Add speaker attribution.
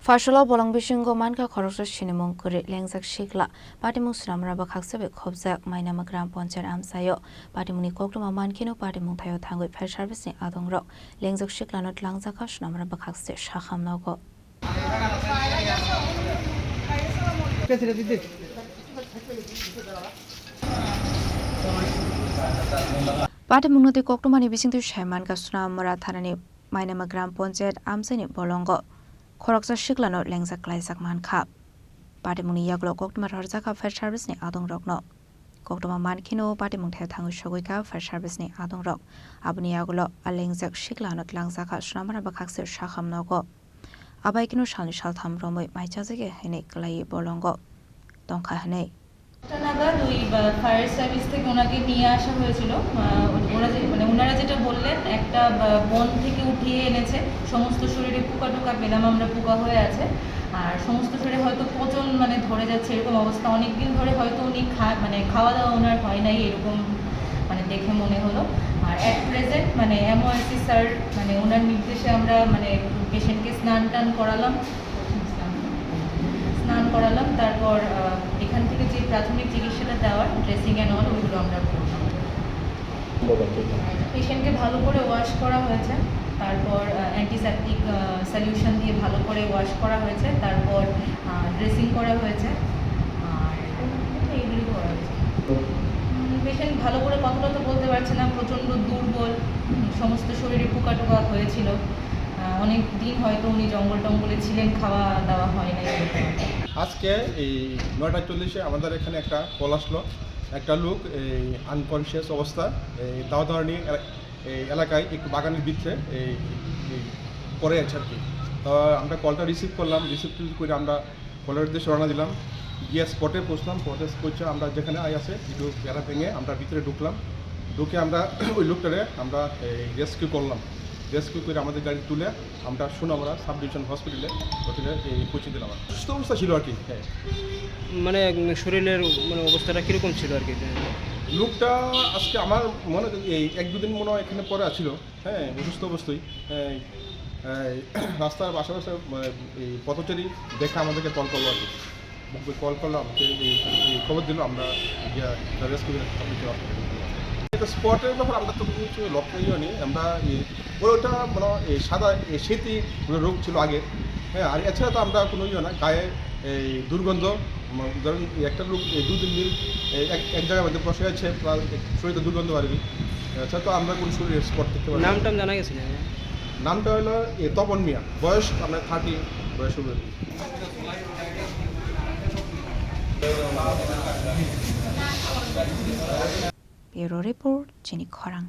Speaker 1: Fashola bolang bishingo manka khoroksa shinimong kuri lengjak shikla patimung sramra ba khaksebe khobjak mainama gram panchayat amsayo patimuni koktuma mankino patimung thayo thangoi fire service ni adongrok lengjak shikla not langjaka shnamra ba khakse shakhamnogo patimung noti koktumani bisingtu shaiman ka snamra thanani mainama gram panchayat amsani bolongo Khoroksa shiklano lengsa klaisak mankha. Patimuni yaglo koktuma rarjaka fire service ni adongrok no. Koktuma mankino patimung thaya thangu shogoika fire service ni adongrok. Abuni yaglo alengjak shiklano langsaka shnamara bakhakse shakham nogo. Abaikino shalni shal tham romoi maichazege hene klai bolongo. Tongkha hene.
Speaker 2: নাগাদ ওই fire service থেকে ওনাকে নিয়ে আসা হয়েছিল ওনারা যেটা বললেন একটা বন থেকে উঠিয়ে এনেছে সমস্ত শরীরে পোকা টোকা পেলাম আমরা পোকা হয়ে আছে আর সমস্ত শরীরে হয়তো পচন ধরে যাচ্ছে এরকম অবস্থা অনেকদিন ধরে হয়তো উনি খাওয়া দাওয়া ওনার হয় নাই এরকম দেখে মনে হলো আর অ্যাট প্রেজেন্ট এমওআইসি স্যার ওনার নির্দেশে আমরা পেশেন্টকে স্নান করালাম তারপর এখান থেকে যে প্রাথমিক চিকিৎসাটা দেওয়ার ড্রেসিং অ্যান্ড অল ওইগুলো আমরা করলাম পেশেন্টকে ভালো করে ওয়াশ করা হয়েছে তারপর অ্যান্টিসেপটিক সলিউশন দিয়ে ভালো করে ওয়াশ করা হয়েছে তারপর ড্রেসিং করা হয়েছে আর এইগুলি করা হয়েছে পেশেন্ট ভালো করে কথা তো বলতে পারছে না প্রচণ্ড দুর্বল সমস্ত শরীরে পোকা টোকা হয়েছিল অনেক দিন হয়তো উনি জঙ্গলে ছিলেন খাওয়া দাওয়া হয় না
Speaker 3: আজকে এই 9:40 আমাদের এখানে একটা কল আসলো একটা লোক এই আনকনশিয়াস অবস্থা এই দাওদারণী এই এলাকায় একটু বাগানের ভিতরে এই পড়ে আছে আর কি তো আমরা কলটা রিসিভ করে আমরা কলের উদ্দেশ্যে রওনা দিলাম গিয়ে স্পটে পৌঁছলাম পৌঁছে আমরা যেখানে আছে একটু বেড়া ভেঙে আমরা ভিতরে ঢুকে আমরা ওই লোকটারে আমরা রেস্কিউ করলাম রেস্কিউ করে আমাদের গাড়ি তুলে আমরা সোনামুড়া সাব ডিভিশন হসপিটালে ওখানে পৌঁছে দিলাম সুস্থ অবস্থা ছিল আর কি হ্যাঁ
Speaker 4: শরীরের অবস্থাটা কীরকম ছিল আর কি
Speaker 3: লোকটা আজকে আমার মনে এই 1-2 দিন মনে হয় এখানে পরে আছিল হ্যাঁ অসুস্থ অবস্থায় রাস্তার আশেপাশে এই পথচারী দেখে আমাদেরকে কল করলো আর কি কল করলাম এই খবর দিল আমরা রেস্কিউ এটা স্পটের ব্যাপার আমরা তো কিছু লক্ষ্য নেই আমরা ওটা সাদা শীতই রোগ ছিল আগে হ্যাঁ আর এছাড়া তো আমরা কোনো না গায়ে এই দুর্গন্ধ ধরুন একটা লোক 2-3 দিন এক জায়গার মধ্যে বসে আছে শরীরে দুর্গন্ধ আর কি এছাড়া তো আমরা কোনো শরীরের স্পট দেখতে পারি
Speaker 4: নামটা জানা গেছে
Speaker 3: নামটা হলো তপন মিয়া বয়স আপনার 30 বয়স হবে
Speaker 1: Bureau Report, Jenny Khorang.